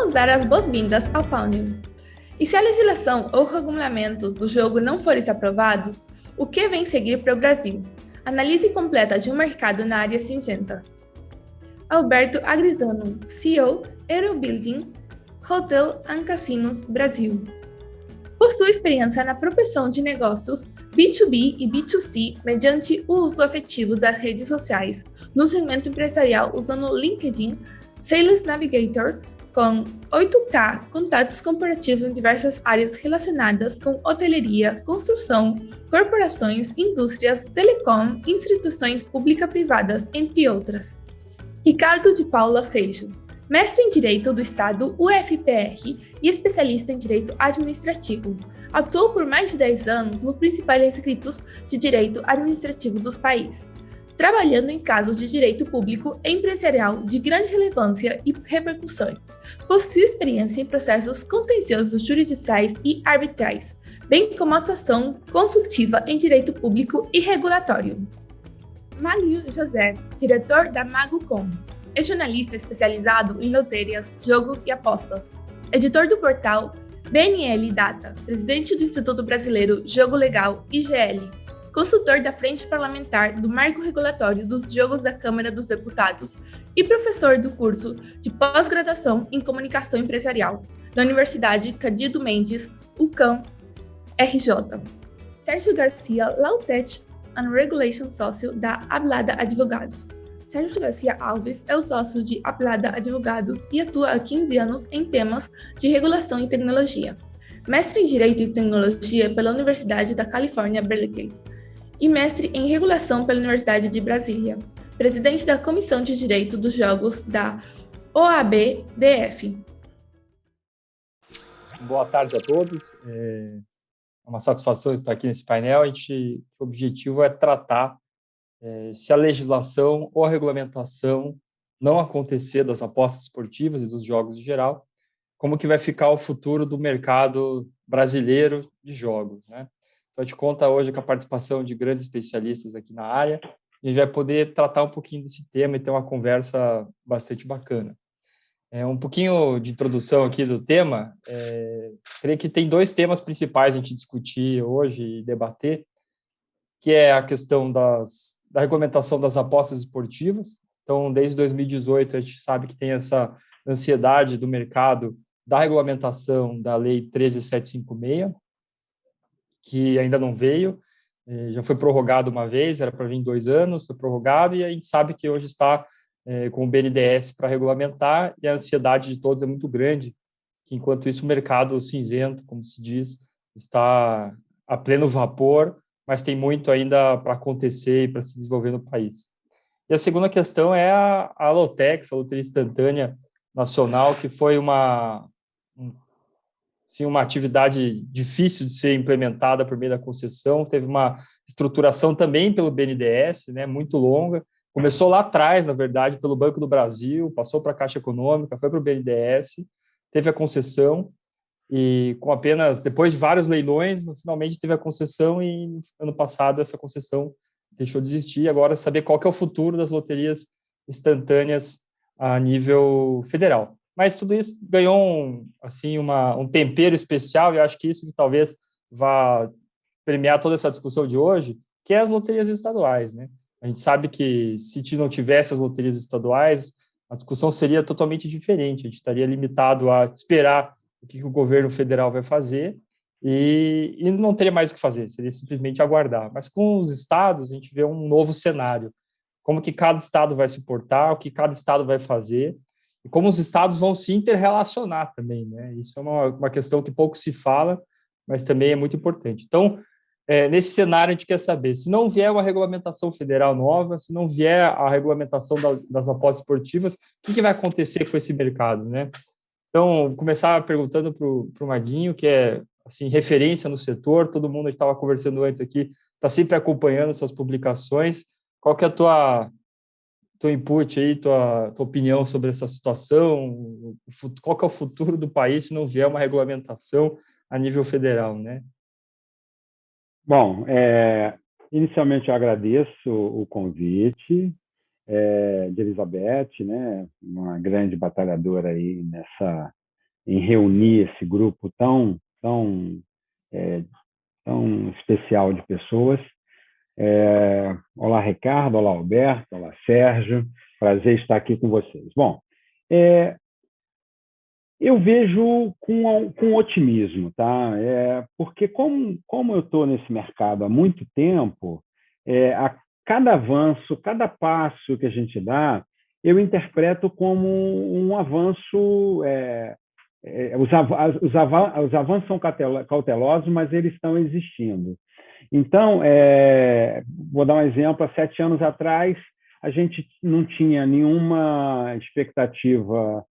Vamos dar as boas-vindas ao painel. E se a legislação ou regulamentos do jogo não forem aprovados, o que vem seguir para o Brasil? Análise completa de um mercado na área cinzenta. Alberto Agrizano, CEO, Aerobuilding, Hotel and Casinos Brasil. Possui experiência na propensão de negócios B2B e B2C mediante o uso efetivo das redes sociais no segmento empresarial usando LinkedIn, Sales Navigator, com 8K contatos corporativos em diversas áreas relacionadas com hoteleria, construção, corporações, indústrias, telecom, instituições público-privadas, entre outras. Ricardo de Paula Feijo, mestre em Direito do Estado, UFPR, e especialista em Direito Administrativo. Atuou por mais de 10 anos nos principais escritos de direito administrativo dos países, trabalhando em casos de direito público e empresarial de grande relevância e repercussão. Possui experiência em processos contenciosos judiciais e arbitrais, bem como atuação consultiva em direito público e regulatório. Mário José, diretor da Mago.com, é jornalista especializado em loterias, jogos e apostas, editor do portal BNL Data, presidente do Instituto Brasileiro Jogo Legal, IGL, consultor da Frente Parlamentar do Marco Regulatório dos Jogos da Câmara dos Deputados e professor do curso de pós-graduação em Comunicação Empresarial da Universidade Cândido Mendes, UCAM, RJ. Sérgio Garcia, Law Tech and Regulation Sócio da Ablada Advogados. Sérgio Garcia Alves é o sócio de Ablada Advogados e atua há 15 anos em temas de regulação e tecnologia. Mestre em Direito e Tecnologia pela Universidade da Califórnia, Berkeley, e mestre em Regulação pela Universidade de Brasília. Presidente da Comissão de Direito dos Jogos da OAB-DF. Boa tarde a todos. É uma satisfação estar aqui nesse painel. O objetivo é tratar se a legislação ou a regulamentação não acontecer das apostas esportivas e dos jogos em geral, como que vai ficar o futuro do mercado brasileiro de jogos, né? Então, a gente conta hoje com a participação de grandes especialistas aqui na área e a gente vai poder tratar um pouquinho desse tema e ter uma conversa bastante bacana. Um pouquinho de introdução aqui do tema. Creio que tem dois temas principais a gente discutir hoje e debater, que é a questão da regulamentação das apostas esportivas. Então, desde 2018, a gente sabe que tem essa ansiedade do mercado da regulamentação da Lei 13.756, que ainda não veio, já foi prorrogado uma vez, era para vir em 2 anos, foi prorrogado, e a gente sabe que hoje está com o BNDES para regulamentar, e a ansiedade de todos é muito grande, que enquanto isso o mercado cinzento, como se diz, está a pleno vapor, mas tem muito ainda para acontecer e para se desenvolver no país. E a segunda questão é a Lotex, a Loteria Instantânea Nacional, que foi uma atividade difícil de ser implementada por meio da concessão, teve uma estruturação também pelo BNDES, né, muito longa, começou lá atrás, na verdade, pelo Banco do Brasil, passou para a Caixa Econômica, foi para o BNDES, teve a concessão, e com apenas, depois de vários leilões, finalmente teve a concessão, e ano passado essa concessão deixou de existir. Agora, saber qual que é o futuro das loterias instantâneas a nível federal. Mas tudo isso ganhou um tempero especial, e acho que isso que talvez vá permear toda essa discussão de hoje, que é as loterias estaduais, né? A gente sabe que se não tivesse as loterias estaduais, a discussão seria totalmente diferente, a gente estaria limitado a esperar o que o governo federal vai fazer e não teria mais o que fazer, seria simplesmente aguardar. Mas com os estados, a gente vê um novo cenário, como que cada estado vai se portar, o que cada estado vai fazer, e como os estados vão se interrelacionar também, né? Isso é uma questão que pouco se fala, mas também é muito importante. Então, nesse cenário, a gente quer saber, se não vier uma regulamentação federal nova, se não vier a regulamentação das apostas esportivas, o que vai acontecer com esse mercado, né? Então, vou começar perguntando para o Maguinho, que é referência no setor, todo mundo, a gente estava conversando antes aqui, está sempre acompanhando suas publicações. Qual que é a teu input aí, tua opinião sobre essa situação? Qual que é o futuro do país se não vier uma regulamentação a nível federal, né? Bom, inicialmente eu agradeço o convite de Elizabeth, né, uma grande batalhadora aí em reunir esse grupo tão especial de pessoas. Olá, Ricardo, olá, Alberto, olá, Sérgio, prazer estar aqui com vocês. Bom, eu vejo com otimismo, tá? Porque como eu estou nesse mercado há muito tempo, a cada avanço, cada passo que a gente dá, eu interpreto como um avanço. Os avanços são cautelosos, mas eles estão existindo. Então, vou dar um exemplo. Há 7 anos atrás, a gente não tinha nenhuma expectativa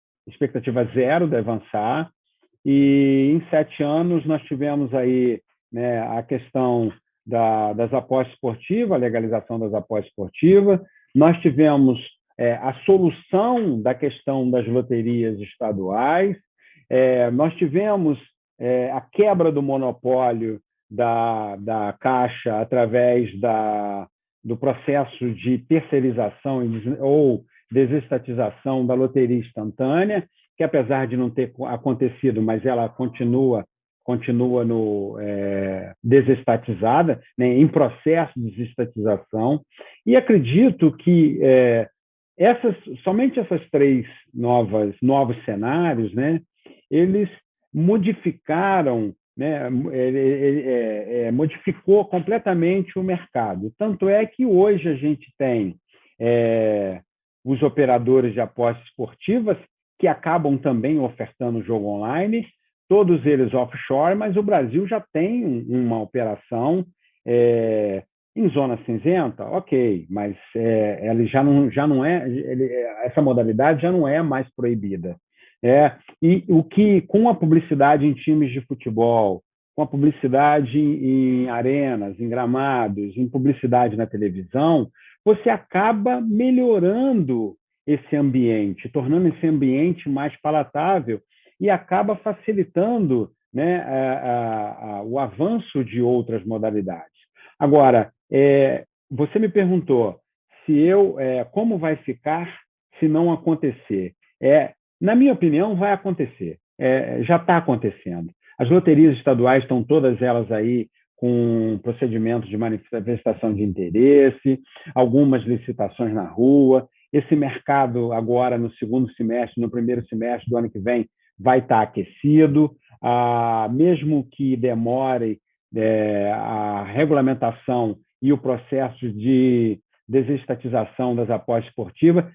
zero de avançar, e em 7 anos nós tivemos aí, né, a questão das apostas esportivas, a legalização das apostas esportivas, nós tivemos a solução da questão das loterias estaduais, nós tivemos a quebra do monopólio da Caixa através do processo de terceirização ou desestatização da loteria instantânea, que apesar de não ter acontecido, mas ela continua desestatizada, né, em processo de desestatização. E acredito que somente essas 3 novos cenários, né, eles modificaram, né, modificou completamente o mercado. Tanto é que hoje a gente tem os operadores de apostas esportivas que acabam também ofertando jogo online, todos eles offshore, mas o Brasil já tem uma operação em zona cinzenta, ok, mas ele já não é, essa modalidade já não é mais proibida. E o que, com a publicidade em times de futebol, com a publicidade em arenas, em gramados, em publicidade na televisão, você acaba melhorando esse ambiente, tornando esse ambiente mais palatável e acaba facilitando, né, o avanço de outras modalidades. Agora, você me perguntou como vai ficar se não acontecer. Na minha opinião, vai acontecer. Já está acontecendo. As loterias estaduais estão todas elas aí com procedimentos de manifestação de interesse, algumas licitações na rua. Esse mercado agora, no segundo semestre, no primeiro semestre do ano que vem, vai estar aquecido. Mesmo que demore a regulamentação e o processo de desestatização das apostas esportivas,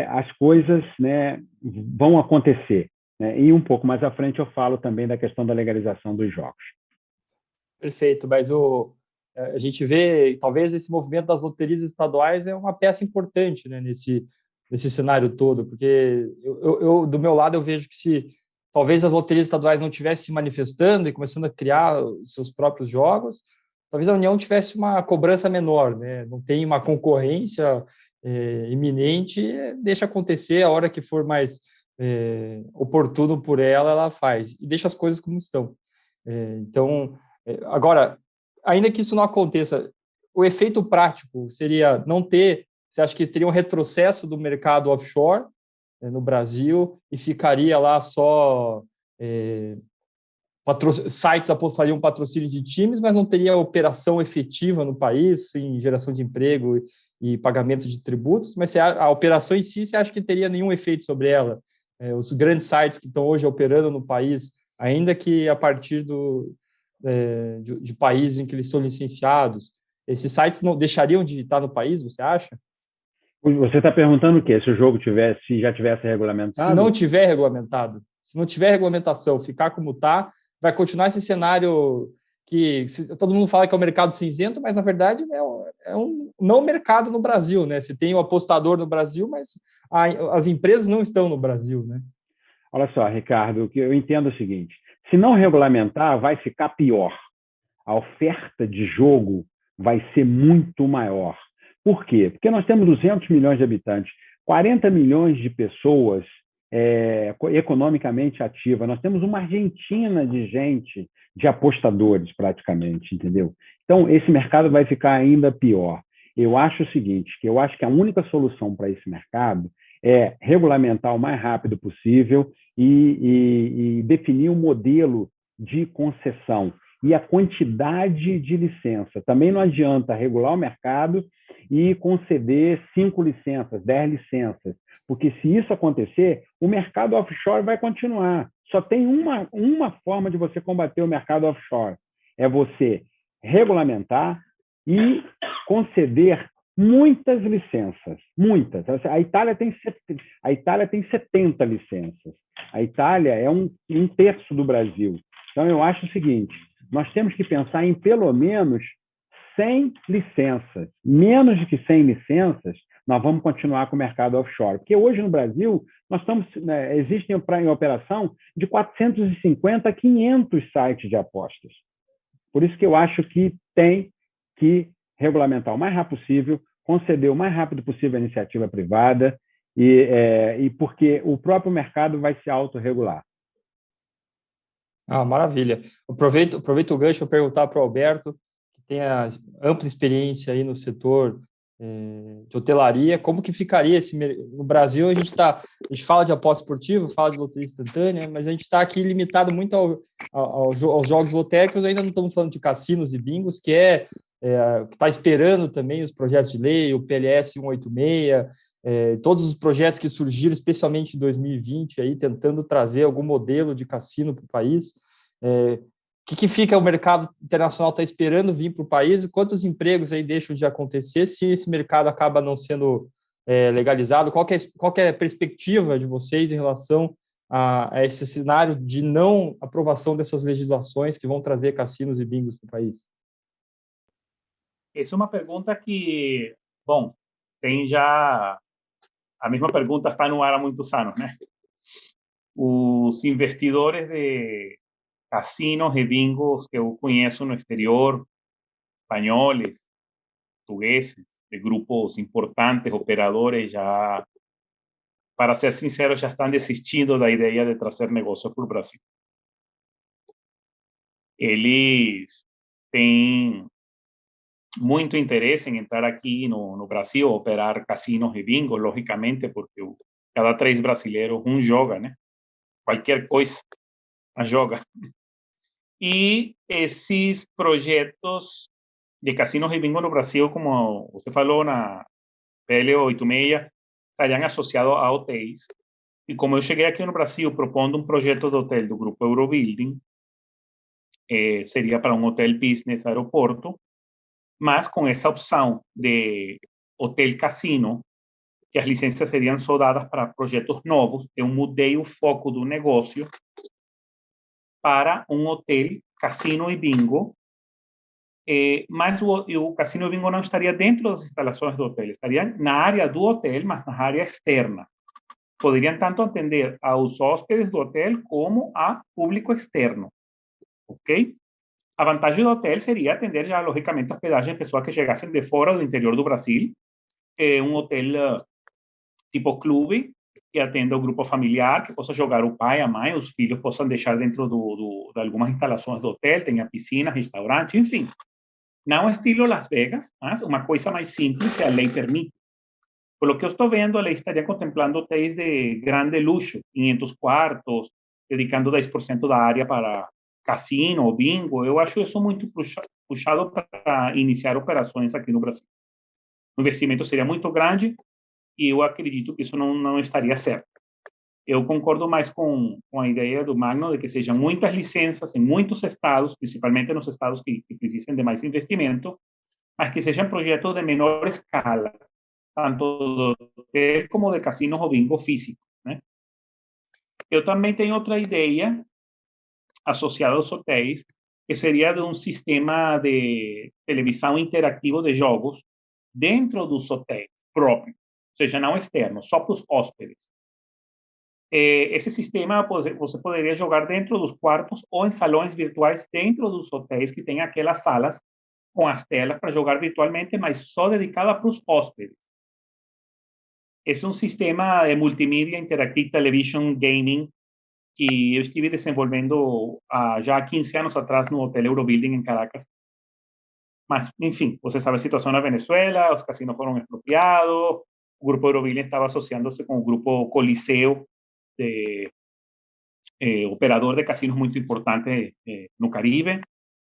as coisas, né, vão acontecer, né? E um pouco mais à frente eu falo também da questão da legalização dos jogos. Perfeito, mas a gente vê, talvez esse movimento das loterias estaduais é uma peça importante, né, nesse cenário todo, porque eu do meu lado eu vejo que se talvez as loterias estaduais não estivessem se manifestando e começando a criar os seus próprios jogos, talvez a União tivesse uma cobrança menor, né? Não tem uma concorrência iminente, deixa acontecer, a hora que for mais oportuno por ela faz, e deixa as coisas como estão. Então, agora, ainda que isso não aconteça, o efeito prático seria não ter, você acha que teria um retrocesso do mercado offshore no Brasil e ficaria lá só sites fariam patrocínio de times, mas não teria operação efetiva no país, em geração de emprego e pagamento de tributos, mas a operação em si, você acha que teria nenhum efeito sobre ela? Os grandes sites que estão hoje operando no país, ainda que a partir de países em que eles são licenciados, esses sites não deixariam de estar no país, você acha? Você está perguntando o quê? Se o jogo já tivesse regulamentado? Se não tiver regulamentado, se não tiver regulamentação, ficar como está, vai continuar esse cenário que todo mundo fala que é um mercado cinzento, mas na verdade é um não mercado no Brasil, né? Você tem o apostador no Brasil, mas as empresas não estão no Brasil, né? Olha só, Ricardo, o que eu entendo é o seguinte: se não regulamentar, vai ficar pior. A oferta de jogo vai ser muito maior. Por quê? Porque nós temos 200 milhões de habitantes, 40 milhões de pessoas economicamente ativas. Nós temos uma Argentina de gente, de apostadores praticamente, entendeu? Então, esse mercado vai ficar ainda pior. Eu acho o seguinte, que a única solução para esse mercado é regulamentar o mais rápido possível e definir um modelo de concessão e a quantidade de licença. Também não adianta regular o mercado e conceder 5 licenças, 10 licenças, porque se isso acontecer, o mercado offshore vai continuar. Só tem uma forma de você combater o mercado offshore, é você regulamentar e conceder muitas licenças, muitas. A Itália tem 70 licenças. A Itália é um terço do Brasil. Então, eu acho o seguinte, nós temos que pensar em pelo menos 100 licenças. Menos de que 100 licenças, nós vamos continuar com o mercado offshore. Porque hoje no Brasil, existem em operação de 450 a 500 sites de apostas. Por isso que eu acho que tem que regulamentar o mais rápido possível, conceder o mais rápido possível a iniciativa privada, e porque o próprio mercado vai se autorregular. Maravilha. Aproveito o gancho para perguntar para o Alberto, que tem a ampla experiência aí no setor de hotelaria, como que ficaria no Brasil? A gente fala de aposta esportiva, fala de loteria instantânea, mas a gente está aqui limitado muito aos jogos lotéricos, ainda não estamos falando de cassinos e bingos, que está esperando também os projetos de lei, o PLS 186, todos os projetos que surgiram, especialmente em 2020, aí, tentando trazer algum modelo de cassino para o país. O que fica o mercado internacional está esperando vir para o país? Quantos empregos aí deixam de acontecer se esse mercado acaba não sendo legalizado? Qual que é a perspectiva de vocês em relação a esse cenário de não aprovação dessas legislações que vão trazer cassinos e bingos para o país? Essa é uma pergunta que, bom, tem já... A mesma pergunta está no ar há muitos anos, né? Os investidores de casinos e bingos que eu conheço no exterior, espanhóis, portugueses, de grupos importantes, operadores, já, para ser sincero, já estão desistindo da ideia de trazer negócios para o Brasil. Eles têm muito interesse em entrar aqui no Brasil, operar casinos e bingos, logicamente, porque cada 3 brasileiros, um joga, né? Qualquer coisa, joga. E esses projetos de casinos e bingo no Brasil, como você falou na PL 86, estariam associados a hotéis. E como eu cheguei aqui no Brasil propondo um projeto de hotel do grupo Eurobuilding, seria para um hotel business aeroporto, mas com essa opção de hotel-cassino, que as licenças seriam só dadas para projetos novos, eu mudei o foco do negócio para um hotel, cassino e bingo, mas o cassino e bingo não estaria dentro das instalações do hotel, estaria na área do hotel, mas na área externa. Poderiam tanto atender aos hóspedes do hotel como a público externo, ok? A vantagem do hotel seria atender já, logicamente, a hospedagem de pessoas que chegassem de fora do interior do Brasil, um hotel tipo clube, que atenda o grupo familiar, que possa jogar o pai, a mãe, os filhos possam deixar dentro de algumas instalações do hotel, tenha piscina, restaurante, enfim. Não estilo Las Vegas, mas uma coisa mais simples que a lei permite. Por lo que eu estou vendo, a lei estaria contemplando hotéis de grande luxo, 500 quartos, dedicando 10% da área para cassino ou bingo. Eu acho isso muito puxado para iniciar operações aqui no Brasil. O investimento seria muito grande e eu acredito que isso não estaria certo. Eu concordo mais com a ideia do Magno de que sejam muitas licenças em muitos estados, principalmente nos estados que precisem de mais investimento, mas que sejam projetos de menor escala, tanto de hotel como de casinos ou bingo físico, né? Eu também tenho outra ideia associada aos hotéis, que seria de um sistema de televisão interativo de jogos dentro dos hotéis próprios, ou seja, não externo, só para os hóspedes. Esse sistema você poderia jogar dentro dos quartos ou em salões virtuais dentro dos hotéis que tem aquelas salas com as telas para jogar virtualmente, mas só dedicada para os hóspedes. Esse é um sistema de multimídia interactive television gaming que eu estive desenvolvendo já há 15 anos atrás no Hotel Eurobuilding em Caracas. Mas, enfim, você sabe a situação na Venezuela, os cassinos foram expropriados, o grupo Eurobuilding estava associando-se com o grupo Coliseu operador de casinos muito importante no Caribe.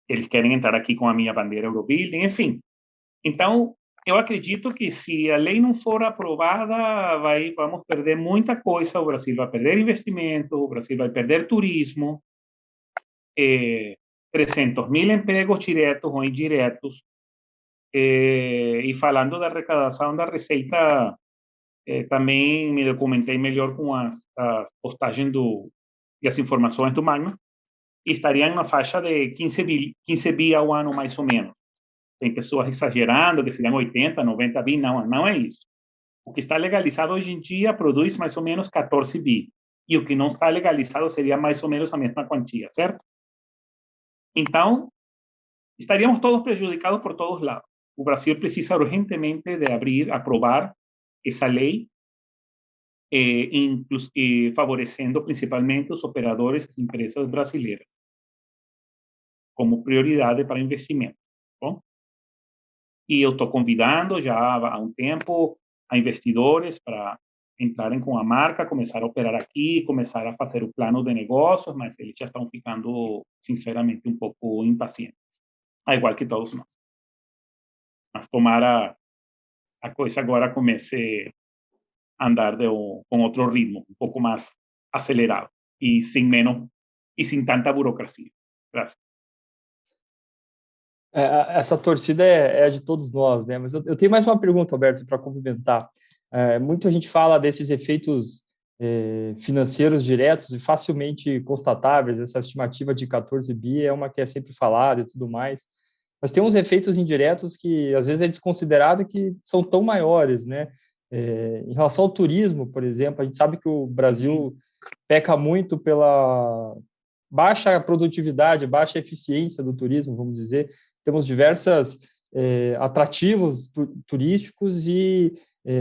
Eles querem entrar aqui com a minha bandeira Eurobuilding, enfim. Então, eu acredito que se a lei não for aprovada, vamos perder muita coisa. O Brasil vai perder investimento, o Brasil vai perder turismo, 300.000 empregos diretos ou indiretos. E falando da arrecadação da receita, também me documentei melhor com as postagens e as informações do Magno, e estaria na faixa de 15 bi ao ano, mais ou menos. Tem pessoas exagerando, que seriam 80, 90 bi, não é isso. O que está legalizado hoje em dia produz mais ou menos 14 bi, e o que não está legalizado seria mais ou menos a mesma quantia, certo? Então, estaríamos todos prejudicados por todos lados. O Brasil precisa urgentemente de aprovar essa lei, favorecendo principalmente os operadores e as empresas brasileiras como prioridade para investimento. Bom? E eu estou convidando já há um tempo a investidores para entrarem com a marca, começar a operar aqui, começar a fazer o plano de negócios, mas eles já estão ficando, sinceramente, um pouco impacientes, igual que todos nós. Mas tomara a coisa agora comece a andar com outro ritmo, um pouco mais acelerado e sem tanta burocracia. Graças. Essa torcida é de todos nós, né? Mas eu tenho mais uma pergunta, Alberto, para complementar. Muita gente fala desses efeitos financeiros diretos e facilmente constatáveis. Essa estimativa de 14 bi é uma que é sempre falada e tudo mais. Mas tem uns efeitos indiretos que às vezes é desconsiderado, que são tão maiores, né? Em relação ao turismo, por exemplo, a gente sabe que o Brasil peca muito pela baixa produtividade, baixa eficiência do turismo, vamos dizer. Temos diversos atrativos turísticos e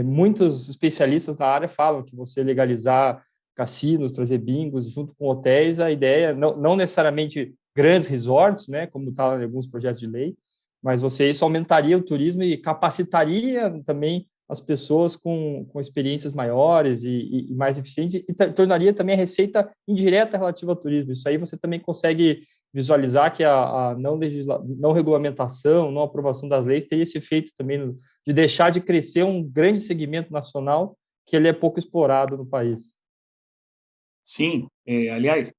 muitos especialistas na área falam que você legalizar cassinos, trazer bingos junto com hotéis, a ideia, não necessariamente grandes resorts, né, como está em alguns projetos de lei, mas isso aumentaria o turismo e capacitaria também as pessoas com experiências maiores e mais eficientes, e tornaria também a receita indireta relativa ao turismo. Isso aí você também consegue visualizar que a não regulamentação, não aprovação das leis teria esse efeito também de deixar de crescer um grande segmento nacional que ele é pouco explorado no país. Sim, aliás,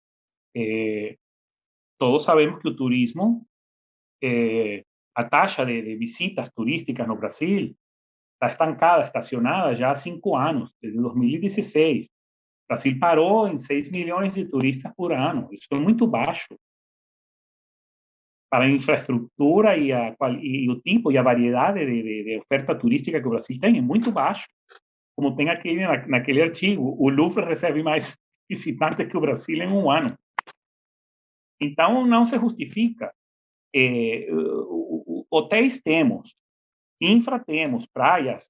todos sabemos que o turismo, a taxa de visitas turísticas no Brasil está estancada, estacionada já há 5 anos, desde 2016. O Brasil parou em 6 milhões de turistas por ano. Isso é muito baixo para a infraestrutura e o tipo e a variedade de oferta turística que o Brasil tem. É muito baixo. Como tem aqui naquele artigo, o Louvre recebe mais visitantes que o Brasil em um ano. Então, não se justifica. Hotéis temos, infra temos, praias,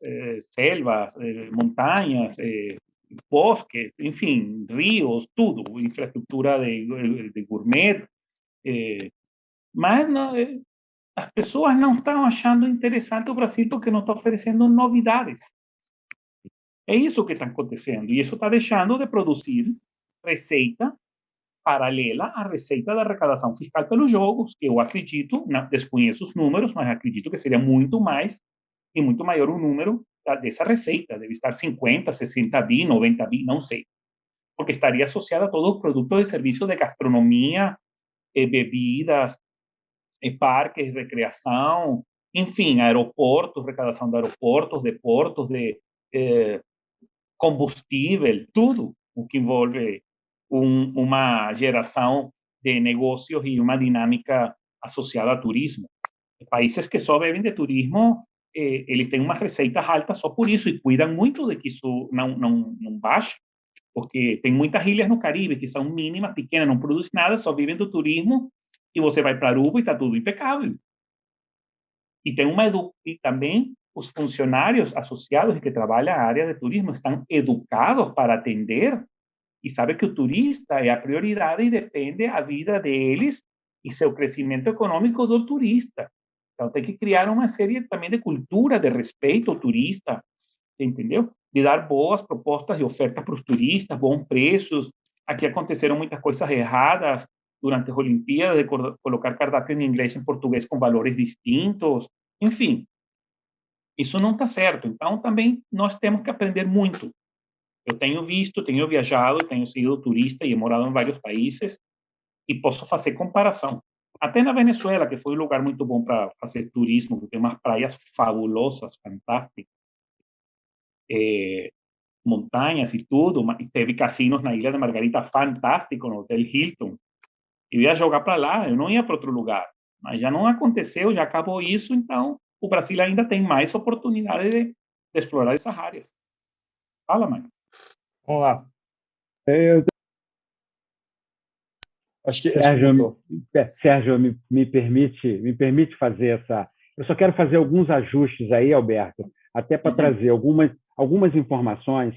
selvas, montanhas, bosques, enfim, rios, tudo, infraestrutura de gourmet, mas as pessoas não estão achando interessante o Brasil porque não está oferecendo novidades. É isso que está acontecendo, e isso está deixando de produzir receita paralela à receita da arrecadação fiscal pelos jogos, que eu acredito, desconheço os números, mas acredito que seria muito mais e muito maior o número dessa receita. Deve estar 50, 60 bi, 90 bi, não sei. Porque estaria associada a todos os produtos de serviços de gastronomia, bebidas, parques, recreação, enfim, aeroportos, arrecadação de aeroportos, de portos, de combustível, tudo o que envolve uma geração de negócios e uma dinâmica associada a turismo. Países que só vivem de turismo, eles têm umas receitas altas só por isso e cuidam muito de que isso não baixe, porque tem muitas ilhas no Caribe que são mínimas, pequenas, não produzem nada, só vivem do turismo, e você vai para Aruba e está tudo impecável. E também os funcionários associados que trabalham na área de turismo estão educados para atender e sabe que o turista é a prioridade e depende a vida deles e seu crescimento econômico do turista. Então, tem que criar uma série também de cultura de respeito ao turista, entendeu? De dar boas propostas e ofertas para os turistas, bons preços, Aqui aconteceram muitas coisas erradas durante as Olimpíadas, de colocar cardápio em inglês e em português com valores distintos. Enfim, isso não está certo. Então, também nós temos que aprender muito. Eu tenho visto, tenho viajado, tenho sido turista e morado em vários países e posso fazer comparação. Até na Venezuela, que foi um lugar muito bom para fazer turismo, que tem umas praias fabulosas, fantásticas, montanhas e tudo, e teve cassinos na Ilha de Margarita fantástico, no Hotel Hilton. Eu ia jogar para lá, eu não ia para outro lugar. Mas já não aconteceu, já acabou isso, então o Brasil ainda tem mais oportunidade de explorar essas áreas. Fala, mãe. Vamos lá. Eu Acho que voltou. Sérgio, me permite fazer essa. Eu só quero fazer alguns ajustes aí, Alberto, até para trazer algumas informações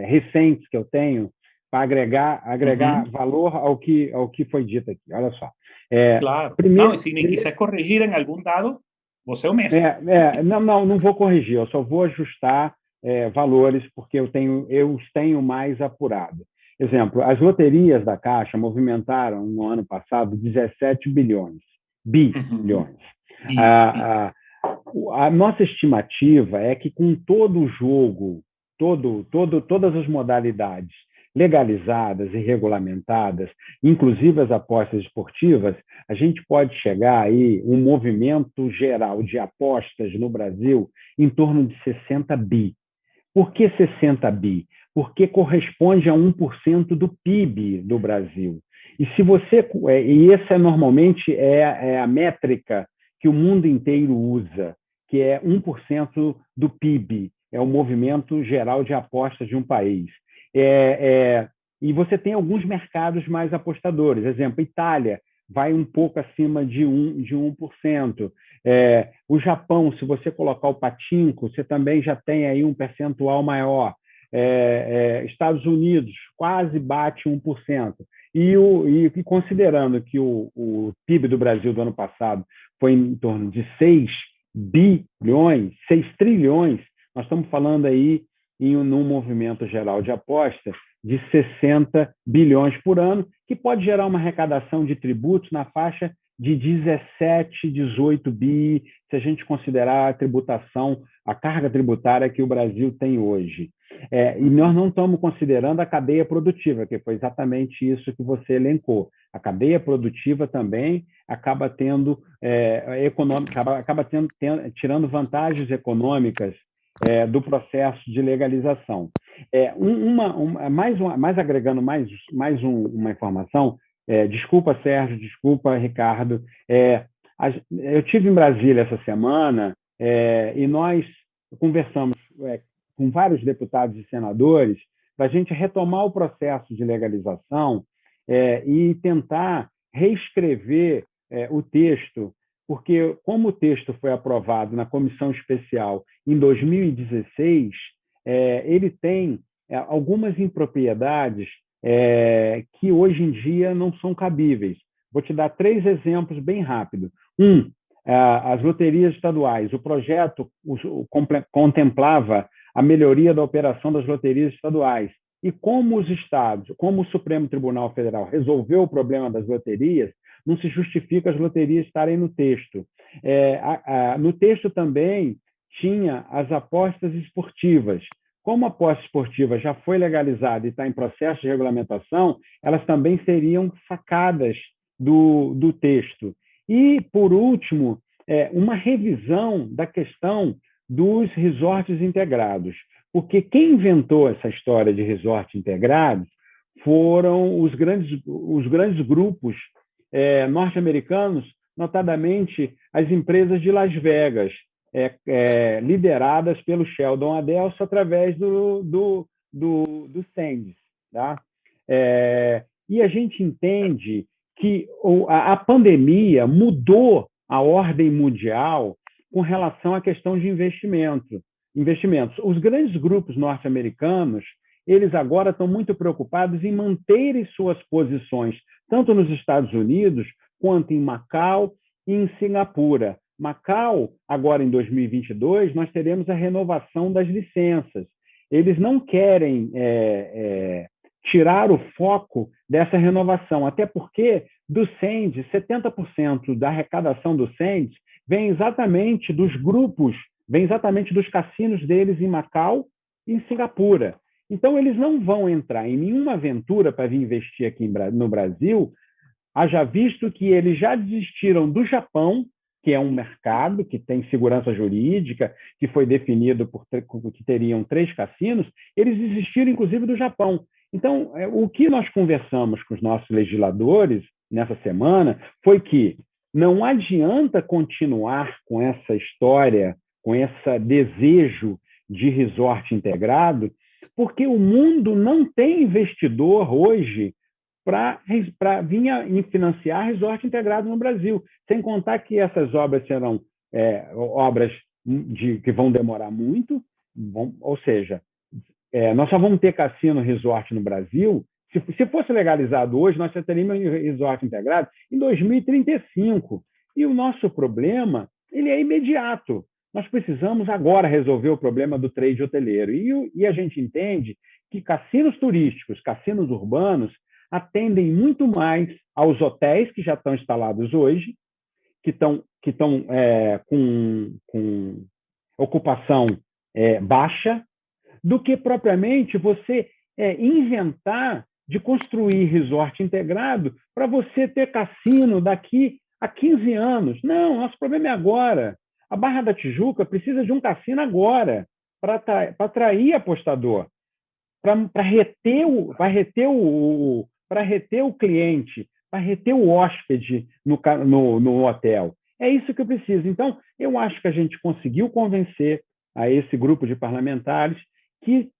recentes que eu tenho para agregar valor ao que foi dito aqui. Olha só. Claro. Primeiro, não, e se me quiser corrigir em algum dado, você é o mestre. não vou corrigir, eu só vou ajustar valores, porque eu os tenho mais apurado. Exemplo, as loterias da Caixa movimentaram no ano passado 17 bilhões. Bilhões. A nossa estimativa é que com todo o jogo, todas as modalidades legalizadas e regulamentadas, inclusive as apostas esportivas, a gente pode chegar aí um movimento geral de apostas no Brasil em torno de 60 bi. Por que 60 bi? Porque corresponde a 1% do PIB do Brasil. E essa normalmente é a métrica que o mundo inteiro usa, que é 1% do PIB, é o movimento geral de apostas de um país. E você tem alguns mercados mais apostadores. Exemplo, Itália vai um pouco acima de 1%. O Japão, se você colocar o patinco, você também já tem aí um percentual maior. Estados Unidos quase bate 1%. E considerando que o PIB do Brasil do ano passado foi em torno de 6 bilhões, 6 trilhões, nós estamos falando aí num movimento geral de apostas de 60 bilhões por ano, que pode gerar uma arrecadação de tributos na faixa de 17, 18 bi, se a gente considerar a tributação, a carga tributária que o Brasil tem hoje. E nós não estamos considerando a cadeia produtiva, que foi exatamente isso que você elencou. A cadeia produtiva também acaba tirando vantagens econômicas do processo de legalização. Agregando mais uma informação, desculpa, Sérgio, desculpa, Ricardo, eu tive em Brasília essa semana e nós conversamos com vários deputados e senadores para a gente retomar o processo de legalização e tentar reescrever o texto, porque como o texto foi aprovado na comissão especial em 2016, ele tem algumas impropriedades que hoje em dia não são cabíveis. Vou te dar 3 exemplos bem rápido. As loterias estaduais. O projeto contemplava a melhoria da operação das loterias estaduais. E como os estados, como o Supremo Tribunal Federal resolveu o problema das loterias, não se justifica as loterias estarem no texto. No texto também tinha as apostas esportivas. Como a aposta esportiva já foi legalizada e está em processo de regulamentação, elas também seriam sacadas do texto. E, por último, uma revisão da questão dos resorts integrados. Porque quem inventou essa história de resorts integrados foram os grandes grupos norte-americanos, notadamente as empresas de Las Vegas, lideradas pelo Sheldon Adelson através do Sands. Tá? E a gente entende que a pandemia mudou a ordem mundial com relação à questão de investimentos. Os grandes grupos norte-americanos, eles agora estão muito preocupados em manterem suas posições, tanto nos Estados Unidos, quanto em Macau e em Singapura. Macau, agora em 2022, nós teremos a renovação das licenças. Eles não querem tirar o foco dessa renovação, até porque do SEND, 70% da arrecadação do SEND vem exatamente dos grupos, vem exatamente dos cassinos deles em Macau e em Singapura. Então, eles não vão entrar em nenhuma aventura para vir investir aqui no Brasil, haja visto que eles já desistiram do Japão, que é um mercado que tem segurança jurídica, que foi definido que teriam 3 cassinos, eles desistiram, inclusive, do Japão. Então, o que nós conversamos com os nossos legisladores nessa semana foi que não adianta continuar com essa história, com esse desejo de resort integrado, porque o mundo não tem investidor hoje para vir financiar resort integrado no Brasil, sem contar que essas obras serão obras que vão demorar muito, ou seja, nós só vamos ter cassino resort no Brasil, se fosse legalizado hoje, nós já teríamos resort integrado em 2035. E o nosso problema ele é imediato. Nós precisamos agora resolver o problema do trade hoteleiro. E a gente entende que cassinos turísticos, cassinos urbanos, atendem muito mais aos hotéis que já estão instalados hoje, que estão com ocupação baixa, do que propriamente você inventar de construir resort integrado para você ter cassino daqui a 15 anos. Não, nosso problema é agora. A Barra da Tijuca precisa de um cassino agora para atrair apostador, para reter o cliente, para reter o hóspede no hotel. É isso que eu preciso. Então, eu acho que a gente conseguiu convencer a esse grupo de parlamentares que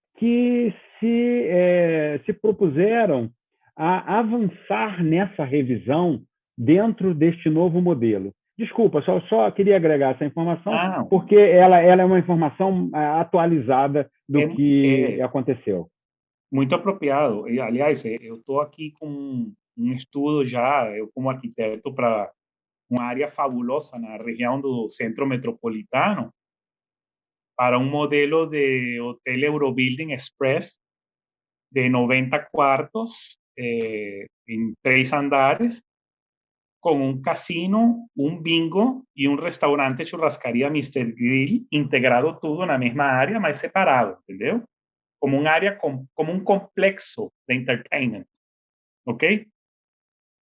se propuseram a avançar nessa revisão dentro deste novo modelo. Desculpa, só queria agregar essa informação, porque ela é uma informação atualizada do que aconteceu. Muito apropriado. E, aliás, eu estou aqui com um estudo já, eu como arquiteto, para uma área fabulosa na região do Centro Metropolitano, para um modelo de hotel Eurobuilding Express de 90 quartos em 3 andares, con un casino, un bingo y un restaurante churrascaría Mr. Grill integrado todo en la misma área, mas separado, ¿entendeu? Como un área, como un complexo de entertainment, ¿ok?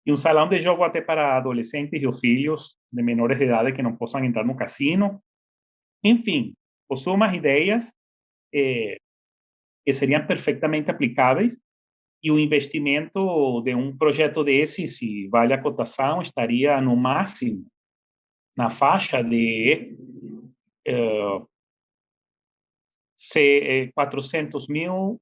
Y un salón de jogo até para adolescentes y filhos de menores de edad que no possam entrar no casino. Enfim, possuo umas ideias que seriam perfeitamente aplicáveis. E o investimento de um projeto desse, se vale a cotação, estaria no máximo na faixa de 400 mil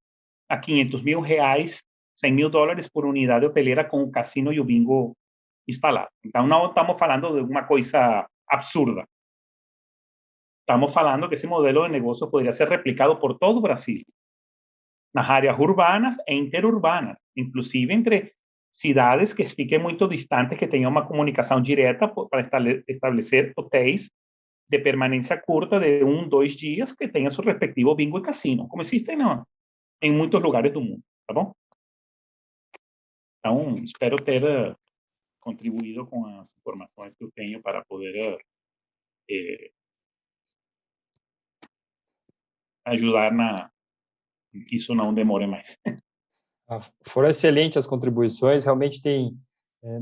a 500 mil reais, 100 mil dólares por unidade hoteleira com o cassino e o bingo instalado. Então, não estamos falando de uma coisa absurda. Estamos falando que esse modelo de negócio poderia ser replicado por todo o Brasil, nas áreas urbanas e interurbanas, inclusive entre cidades que fiquem muito distantes, que tenham uma comunicação direta para estabelecer hotéis de permanência curta de 1, 2 dias que tenham seu respectivo bingo e cassino, como existem em muitos lugares do mundo, tá bom? Então, espero ter contribuído com as informações que eu tenho para poder ajudar que isso não demore mais. Foram excelentes as contribuições, realmente tem,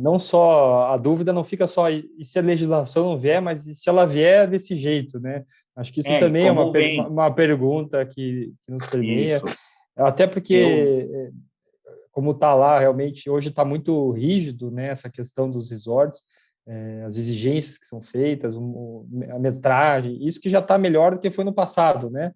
não só, a dúvida não fica só, e se a legislação não vier, mas e se ela vier desse jeito, né? Acho que isso também é uma pergunta que nos permeia, até porque, como está lá, realmente, hoje está muito rígido, né, essa questão dos resorts, as exigências que são feitas, a metragem, isso que já está melhor do que foi no passado, né?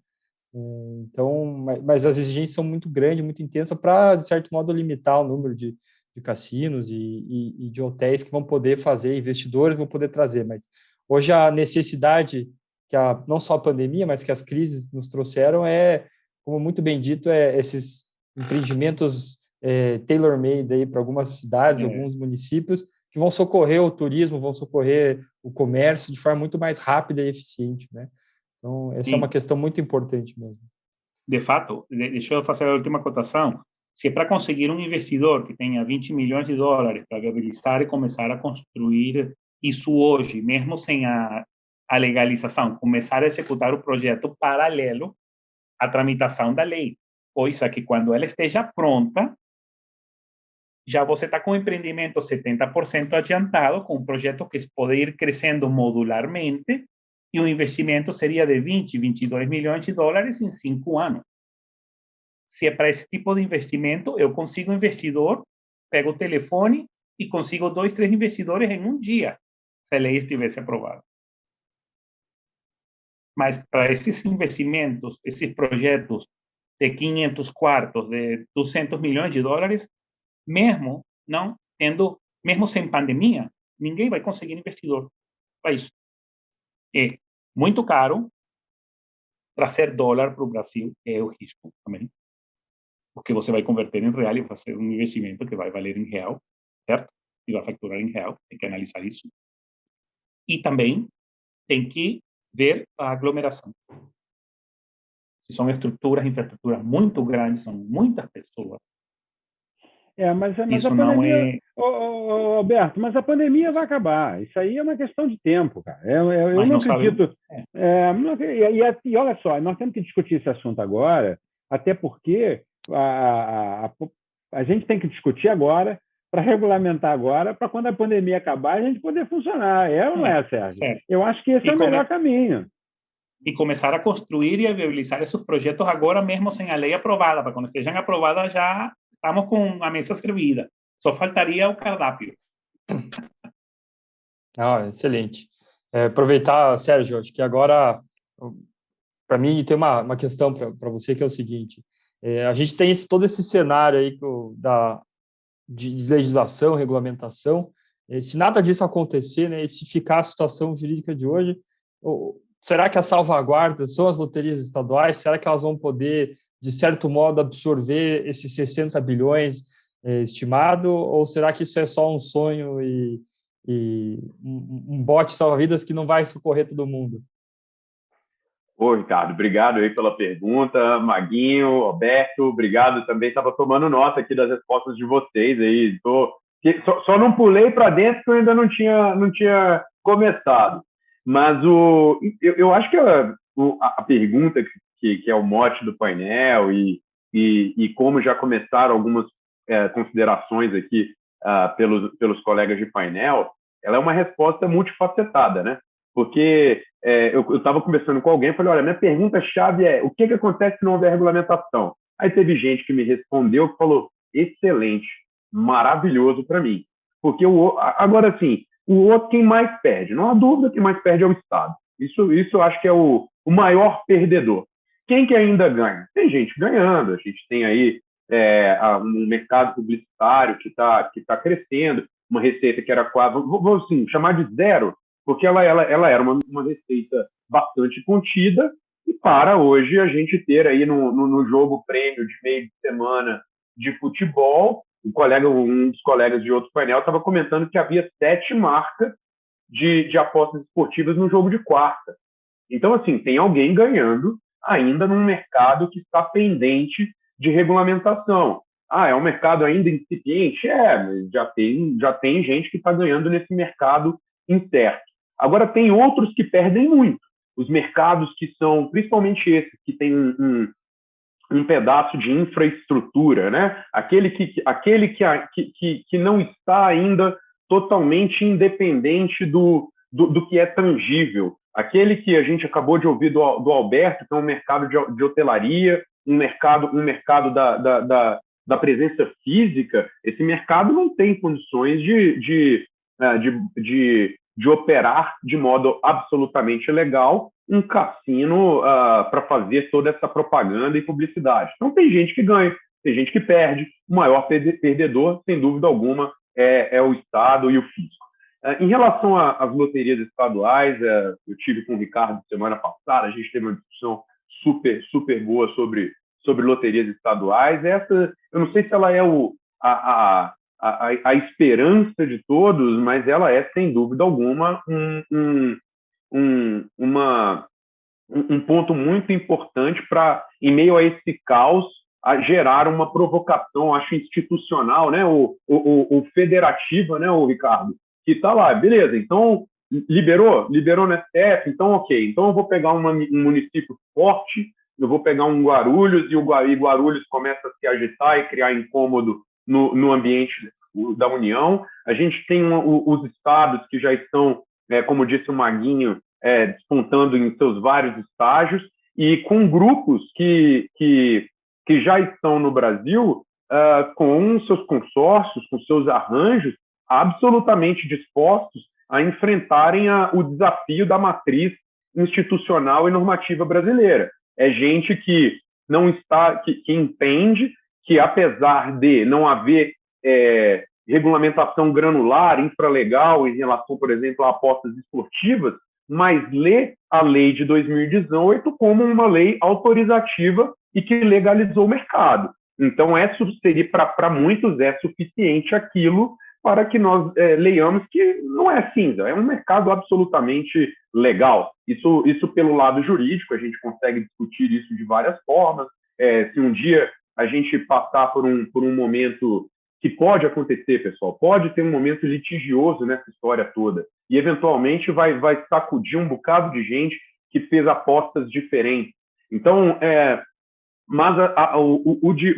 Então, mas as exigências são muito grandes, muito intensas para, de certo modo, limitar o número de cassinos e de hotéis que vão poder fazer, investidores vão poder trazer. Mas hoje a necessidade que não só a pandemia, mas que as crises nos trouxeram como muito bem dito, esses empreendimentos tailor-made aí para algumas cidades, alguns municípios, que vão socorrer o turismo, vão socorrer o comércio de forma muito mais rápida e eficiente, né? Então, essa é uma questão muito importante mesmo. De fato, deixa eu fazer a última cotação. Se é para conseguir um investidor que tenha 20 milhões de dólares para viabilizar e começar a construir isso hoje, mesmo sem a legalização, começar a executar o projeto paralelo à tramitação da lei, coisa que quando ela esteja pronta, já você está com o empreendimento 70% adiantado, com um projeto que pode ir crescendo modularmente, e o investimento seria de 20, 22 milhões de dólares em 5 anos. Se é para esse tipo de investimento, eu consigo um investidor, pego o telefone e consigo 2, 3 investidores em um dia, se a lei estivesse aprovada. Mas para esses investimentos, esses projetos de 500 quartos, de 200 milhões de dólares, mesmo sem pandemia, ninguém vai conseguir investidor para isso. É muito caro trazer dólar para o Brasil, é o risco também, porque você vai converter em real e fazer um investimento que vai valer em real, certo? E vai facturar em real, tem que analisar isso. E também tem que ver a aglomeração. Se são infraestruturas muito grandes, são muitas pessoas. Mas Isso a pandemia, Alberto, mas a pandemia vai acabar. Isso aí é uma questão de tempo, cara. Eu não acredito. E olha só, nós temos que discutir esse assunto agora, até porque a gente tem que discutir agora, para regulamentar agora, para quando a pandemia acabar, a gente poder funcionar. Não é, Sérgio? Certo. Eu acho que esse é o melhor caminho. E começar a construir e a viabilizar esses projetos agora, mesmo sem a lei aprovada, para quando estejam aprovadas já estamos com a mesa servida. Só faltaria o cardápio. Excelente. Aproveitar, Sérgio, acho que agora, para mim, tem uma questão para você, que é o seguinte. A gente tem todo esse cenário aí de legislação, regulamentação. Se nada disso acontecer, né, e se ficar a situação jurídica de hoje, será que as salvaguardas são as loterias estaduais? Será que elas vão poder, de certo modo, absorver esses 60 bilhões estimado? Ou será que isso é só um sonho e um bote salva-vidas que não vai socorrer todo mundo? Ricardo, obrigado aí pela pergunta. Maguinho, Alberto, obrigado também. Estava tomando nota aqui das respostas de vocês aí. Só não pulei para dentro porque eu ainda não tinha começado. Mas eu acho que a pergunta que é o mote do painel e como já começaram algumas considerações aqui pelos colegas de painel, ela é uma resposta multifacetada, né? Porque eu estava conversando com alguém e falei, olha, minha pergunta-chave é o que acontece se não houver regulamentação? Aí teve gente que me respondeu que falou, excelente, maravilhoso para mim. Porque agora sim, o outro, quem mais perde? Não há dúvida, quem mais perde é o Estado. Isso eu acho que é o maior perdedor. Quem que ainda ganha? Tem gente ganhando, a gente tem aí um mercado publicitário que tá crescendo, uma receita que era quase, vou assim, chamar de zero, porque ela era uma receita bastante contida, e para hoje a gente ter aí no jogo prêmio de meio de semana de futebol, um dos colegas de outro painel estava comentando que havia 7 marcas de apostas esportivas no jogo de quarta. Então, assim, tem alguém ganhando ainda num mercado que está pendente de regulamentação. É um mercado ainda incipiente? Mas já tem gente que está ganhando nesse mercado incerto. Agora, tem outros que perdem muito. Os mercados que são, principalmente esses, que tem um pedaço de infraestrutura, né? Aquele que não está ainda totalmente independente do que é tangível. Aquele que a gente acabou de ouvir do Alberto, que é um mercado de hotelaria, um mercado da presença física. Esse mercado não tem condições de operar de modo absolutamente legal um cassino para fazer toda essa propaganda e publicidade. Então, tem gente que ganha, tem gente que perde. O maior perdedor, sem dúvida alguma, é o Estado e o fisco. Em relação às loterias estaduais, eu tive com o Ricardo semana passada, a gente teve uma discussão super, super boa sobre loterias estaduais. Essa, eu não sei se ela é a esperança de todos, mas ela é, sem dúvida alguma, um ponto muito importante para, em meio a esse caos, a gerar uma provocação, acho, institucional, né, o federativa, né, o Ricardo, que está lá, beleza, então liberou no STF, então ok, então eu vou pegar um município forte, eu vou pegar um Guarulhos, e Guarulhos começa a se agitar e criar incômodo no ambiente da União. A gente tem os estados que já estão, como disse o Maguinho, despontando em seus vários estágios, e com grupos que já estão no Brasil com seus consórcios, com seus arranjos, absolutamente dispostos a enfrentarem o desafio da matriz institucional e normativa brasileira. É gente que não está, que entende que, apesar de não haver regulamentação granular, infralegal em relação, por exemplo, a apostas esportivas, mas lê a lei de 2018 como uma lei autorizativa e que legalizou o mercado. Então, seria para muitos é suficiente aquilo para que nós leiamos que não é cinza, é um mercado absolutamente legal. Isso pelo lado jurídico, a gente consegue discutir isso de várias formas. Se um dia a gente passar por um momento que pode acontecer, pessoal, pode ter um momento litigioso nessa história toda, e eventualmente vai sacudir um bocado de gente que fez apostas diferentes. Então, mas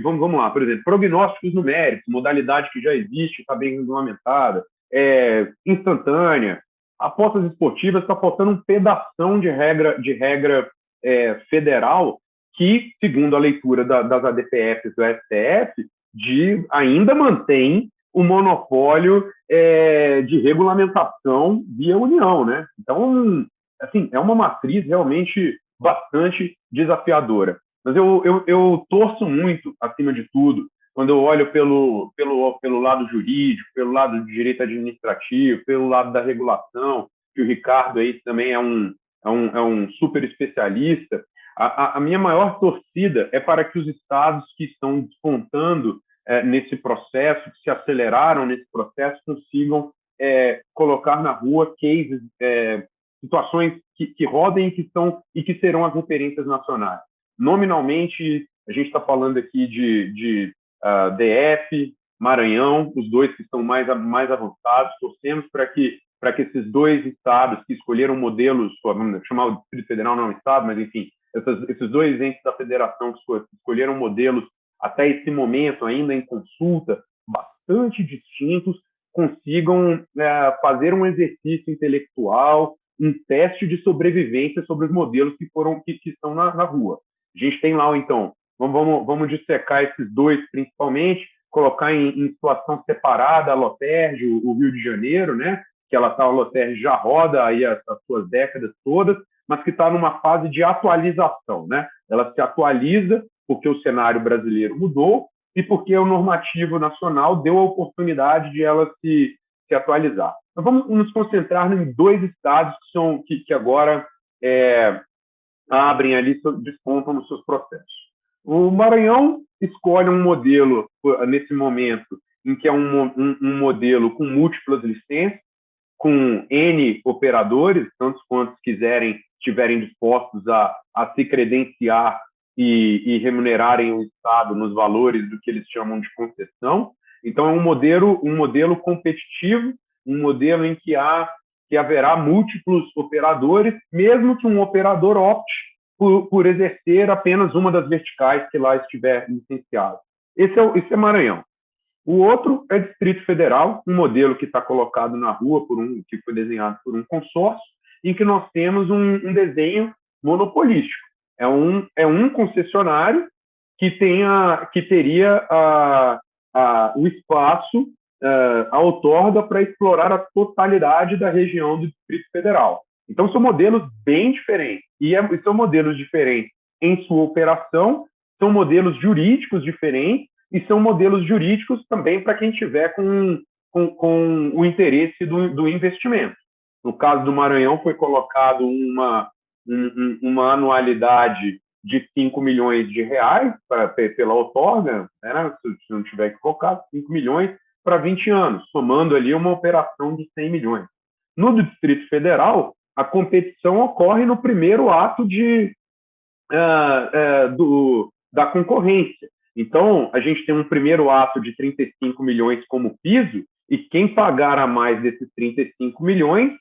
vamos lá, por exemplo, prognósticos numéricos, modalidade que já existe, está bem regulamentada, instantânea, apostas esportivas, está faltando um pedação de regra federal que, segundo a leitura das ADPFs do STF, ainda mantém o monopólio de regulamentação via União, né? Então, assim, é uma matriz realmente bastante desafiadora. Mas eu torço muito, acima de tudo, quando eu olho pelo lado jurídico, pelo lado de direito administrativo, pelo lado da regulação, que o Ricardo aí também é um super especialista. A minha maior torcida é para que os estados que estão despontando nesse processo, que se aceleraram nesse processo, consigam colocar na rua cases, situações que rodem e que serão as referências nacionais. Nominalmente, a gente está falando aqui de DF, Maranhão, os dois que estão mais avançados. Torcemos para que esses dois estados que escolheram modelos, vamos chamar o Distrito Federal não é um estado, mas enfim, esses dois entes da federação que escolheram modelos até esse momento, ainda em consulta, bastante distintos, consigam fazer um exercício intelectual, um teste de sobrevivência sobre os modelos que estão na rua. A gente tem lá, então, vamos dissecar esses dois principalmente, colocar em situação separada a LOTERJ, o Rio de Janeiro, né? Que a LOTERJ já roda aí as suas décadas todas, mas que está numa fase de atualização, né? Ela se atualiza porque o cenário brasileiro mudou e porque o normativo nacional deu a oportunidade de ela se atualizar. Então, vamos nos concentrar em dois estados que agora abrem ali, despontam nos seus processos. O Maranhão escolhe um modelo, nesse momento, em que é um modelo com múltiplas licenças, com N operadores, tantos quantos estiverem dispostos a se credenciar e remunerarem o Estado nos valores do que eles chamam de concessão. Então, é um modelo competitivo, um modelo em que haverá múltiplos operadores, mesmo que um operador opte por exercer apenas uma das verticais que lá estiver licenciada. Esse é Maranhão. O outro é Distrito Federal, um modelo que está colocado na rua, que foi desenhado por um consórcio, em que nós temos um desenho monopolístico. É um concessionário que teria o espaço, a outorga para explorar a totalidade da região do Distrito Federal. Então, são modelos bem diferentes. E são modelos diferentes em sua operação, são modelos jurídicos diferentes, e são modelos jurídicos também para quem tiver com o interesse do investimento. No caso do Maranhão, foi colocado uma anualidade de 5 milhões de reais pela outorga, né? Se não tiver equivocado, 5 milhões para 20 anos, somando ali uma operação de 100 milhões. No Distrito Federal, a competição ocorre no primeiro ato da concorrência. Então, a gente tem um primeiro ato de 35 milhões como piso, e quem pagar a mais desses 35 milhões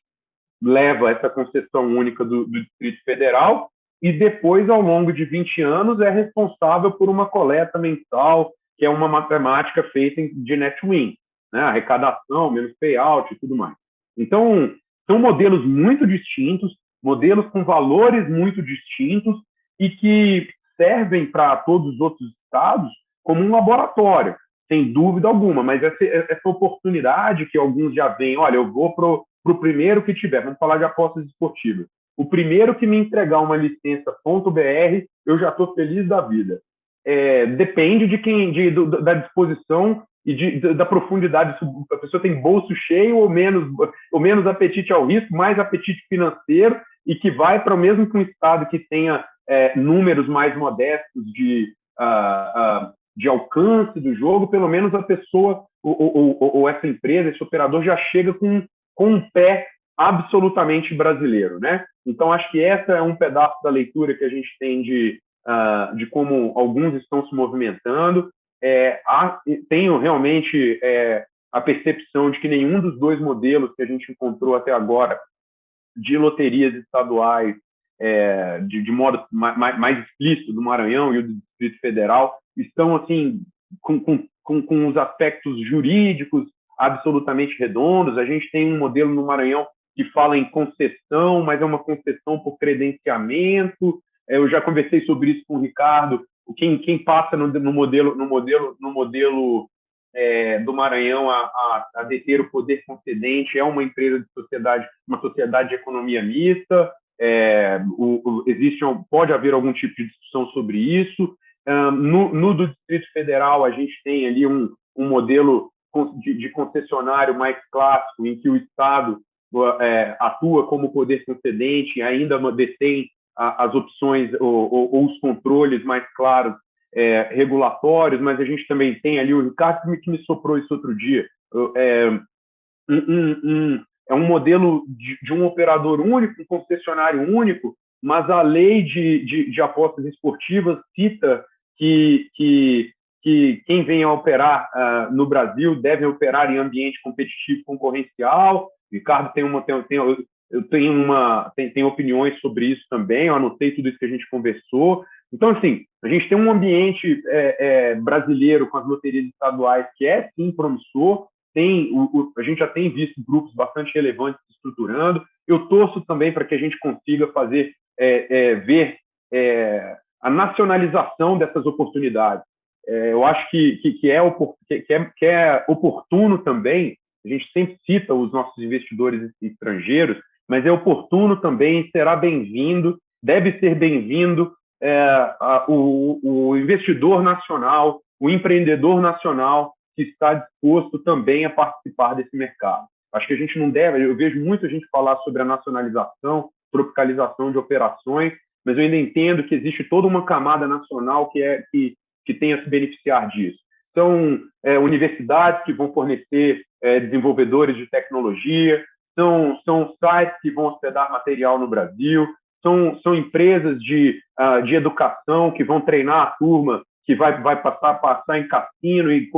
leva essa concessão única do Distrito Federal e depois, ao longo de 20 anos, é responsável por uma coleta mensal, que é uma matemática feita de net win, né? Arrecadação, menos payout e tudo mais. Então, são modelos muito distintos, modelos com valores muito distintos e que servem para todos os outros estados como um laboratório, sem dúvida alguma, mas essa oportunidade que alguns já veem, olha, eu vou para o primeiro que tiver, vamos falar de apostas esportivas, o primeiro que me entregar uma licença .br, eu já estou feliz da vida. Depende da disposição e da profundidade, se a pessoa tem bolso cheio ou menos apetite ao risco, mais apetite financeiro, e que vai para o mesmo que um estado que tenha números mais modestos de alcance do jogo, pelo menos a pessoa ou essa empresa, esse operador já chega com um pé absolutamente brasileiro, né? Então, acho que essa é um pedaço da leitura que a gente tem de como alguns estão se movimentando. Tenho realmente a percepção de que nenhum dos dois modelos que a gente encontrou até agora de loterias estaduais, de modo mais explícito, do Maranhão e do Distrito Federal, estão assim com os aspectos jurídicos absolutamente redondos. A gente tem um modelo no Maranhão que fala em concessão, mas é uma concessão por credenciamento. Eu já conversei sobre isso com o Ricardo. Quem passa no modelo do Maranhão a deter o poder concedente é uma empresa de sociedade, uma sociedade de economia mista. Pode haver algum tipo de discussão sobre isso. No do Distrito Federal, a gente tem ali um modelo de concessionário mais clássico, em que o Estado atua como poder concedente e ainda detém as opções ou os controles mais claros regulatórios, mas a gente também tem ali o Ricardo que me soprou isso outro dia. É um modelo de um operador único, um concessionário único, mas a lei de apostas esportivas cita que quem vem a operar no Brasil deve operar em ambiente competitivo concorrencial. Ricardo tem opiniões sobre isso também, eu anotei tudo isso que a gente conversou. Então, assim, a gente tem um ambiente brasileiro com as loterias estaduais que é, sim, promissor. A gente já tem visto grupos bastante relevantes se estruturando. Eu torço também para que a gente consiga ver a nacionalização dessas oportunidades. Eu acho que é oportuno também. A gente sempre cita os nossos investidores estrangeiros, mas é oportuno também, será bem-vindo, deve ser bem-vindo o investidor nacional, o empreendedor nacional que está disposto também a participar desse mercado. Acho que a gente não deve, eu vejo muita gente falar sobre a nacionalização, tropicalização de operações, mas eu ainda entendo que existe toda uma camada nacional que tem a se beneficiar disso. São universidades que vão fornecer desenvolvedores de tecnologia, são sites que vão hospedar material no Brasil, são empresas de educação que vão treinar a turma que vai passar em cassino, e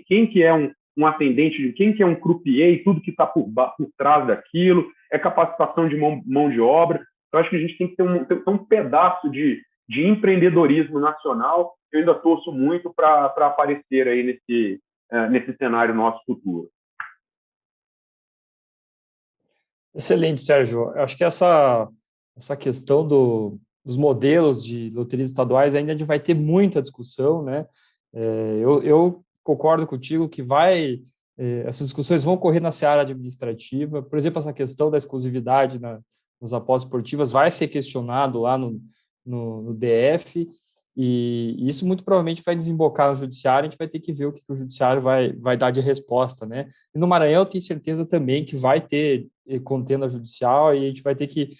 quem que é um atendente, quem que é um croupier e tudo que está por trás daquilo, capacitação de mão de obra. Eu acho que a gente tem que ter um pedaço de empreendedorismo nacional. Eu ainda torço muito para aparecer aí nesse cenário nosso futuro. Excelente, Sérgio. Eu acho que essa questão dos modelos de loterias estaduais ainda a gente vai ter muita discussão, né? Eu concordo contigo que essas discussões vão ocorrer na seara administrativa. Por exemplo, essa questão da exclusividade nas apostas esportivas vai ser questionado lá no DF, e isso muito provavelmente vai desembocar no judiciário. A gente vai ter que ver o que o judiciário vai dar de resposta, né? E no Maranhão eu tenho certeza também que vai ter contenda judicial, e a gente vai ter que,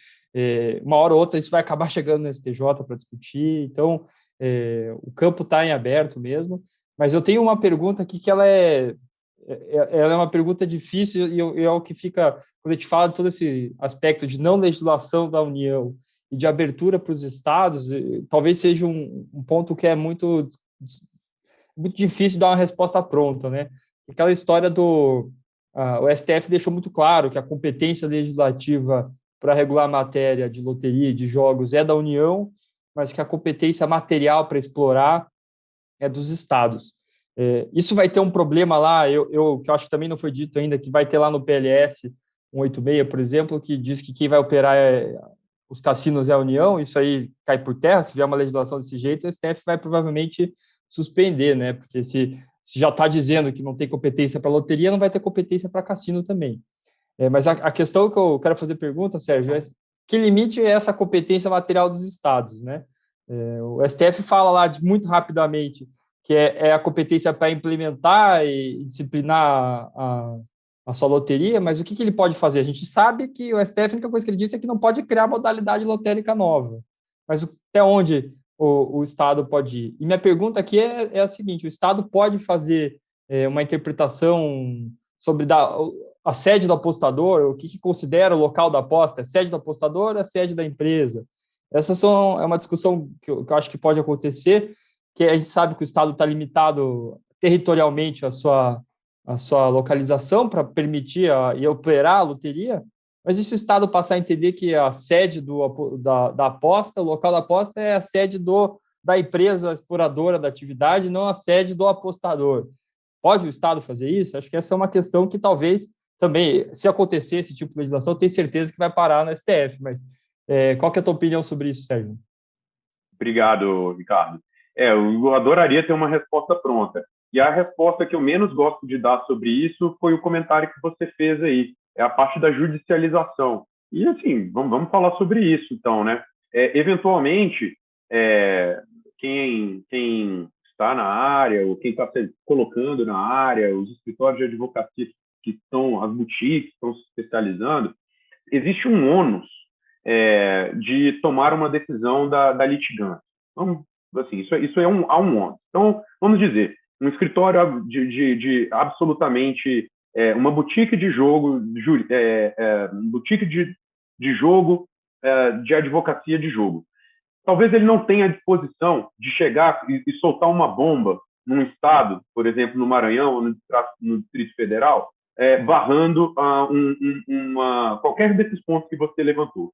uma hora ou outra, isso vai acabar chegando no STJ para discutir. Então, o campo está em aberto mesmo. Mas eu tenho uma pergunta aqui que ela é uma pergunta difícil, e é o que fica, quando a gente fala de todo esse aspecto de não legislação da União e de abertura para os estados, talvez seja um ponto que é muito muito difícil dar uma resposta pronta, né? Aquela história o STF deixou muito claro que a competência legislativa para regular a matéria de loteria e de jogos é da União, mas que a competência material para explorar é dos estados. Isso vai ter um problema lá, que eu acho que também não foi dito ainda, que vai ter lá no PLS 186, por exemplo, que diz que quem vai operar os cassinos é a União. Isso aí cai por terra. Se vier uma legislação desse jeito, o STF vai provavelmente suspender, né? Porque se já está dizendo que não tem competência para loteria, não vai ter competência para cassino também. Mas a questão que eu quero fazer pergunta, Sérgio, é que limite é essa competência material dos estados, né? O STF fala lá muito rapidamente que é a competência para implementar e disciplinar a sua loteria, mas o que ele pode fazer? A gente sabe que o STF, a única coisa que ele disse é que não pode criar modalidade lotérica nova, mas até onde o Estado pode ir? E minha pergunta aqui é a seguinte: o Estado pode fazer uma interpretação sobre a sede do apostador, o que considera o local da aposta? É sede do apostador ou é sede da empresa? É uma discussão que eu acho que pode acontecer, que a gente sabe que o Estado está limitado territorialmente a sua localização para permitir e operar a loteria, mas e se o Estado passar a entender que a sede da aposta, o local da aposta é a sede da empresa exploradora da atividade, não a sede do apostador? Pode o Estado fazer isso? Acho que essa é uma questão que talvez também, se acontecer esse tipo de legislação, eu tenho certeza que vai parar no STF, mas qual que é a tua opinião sobre isso, Sérgio? Obrigado, Ricardo. Eu adoraria ter uma resposta pronta. E a resposta que eu menos gosto de dar sobre isso foi o comentário que você fez aí. É a parte da judicialização. E, assim, vamos falar sobre isso, então, né? Eventualmente, quem está na área, ou quem está se colocando na área, os escritórios de advocacia que estão, as boutiques que estão se especializando, existe um ônus de tomar uma decisão da litigância. Então, assim, isso há um ônus. Então, vamos dizer, um escritório de absolutamente uma boutique de jogo, boutique de jogo, de advocacia de jogo. Talvez ele não tenha a disposição de chegar e soltar uma bomba num estado, por exemplo, no Maranhão ou no Distrito Federal, barrando qualquer desses pontos que você levantou.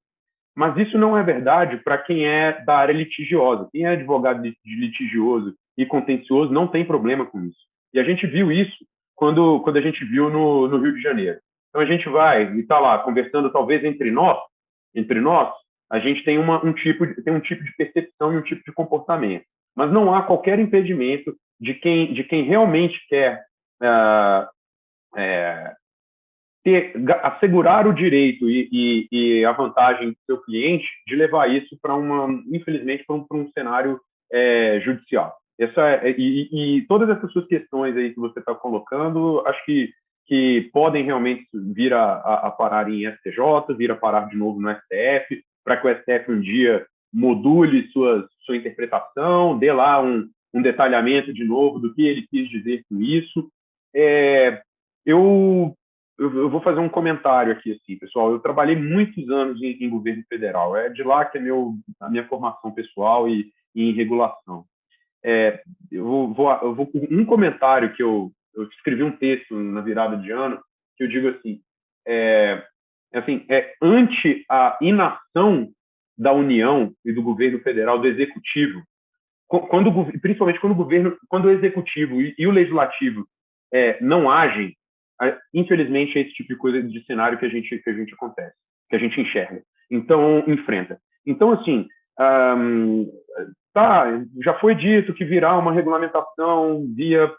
Mas isso não é verdade para quem é da área litigiosa. Quem é advogado de litigioso e contencioso não tem problema com isso. E a gente viu isso quando a gente viu no Rio de Janeiro. Então a gente vai e está lá conversando, talvez entre nós, a gente tem um tipo de percepção e um tipo de comportamento. Mas não há qualquer impedimento de quem realmente quer assegurar o direito e a vantagem do seu cliente de levar isso infelizmente, para um cenário judicial. E todas essas suas questões aí que você está colocando, acho que podem realmente vir a parar em STJ, vir a parar de novo no STF, para que o STF um dia module sua interpretação, dê lá um detalhamento de novo do que ele quis dizer com isso. Eu vou fazer um comentário aqui, assim, pessoal. Eu trabalhei muitos anos em governo federal. É de lá que é a minha formação pessoal e em regulação. Um comentário que eu escrevi um texto na virada de ano, que eu digo assim, ante a inação da União e do governo federal, do executivo, principalmente quando o executivo e o legislativo não agem, infelizmente é esse tipo de coisa, de cenário que a gente enxerga. Então, enfrenta. Então, assim, já foi dito que virá uma regulamentação via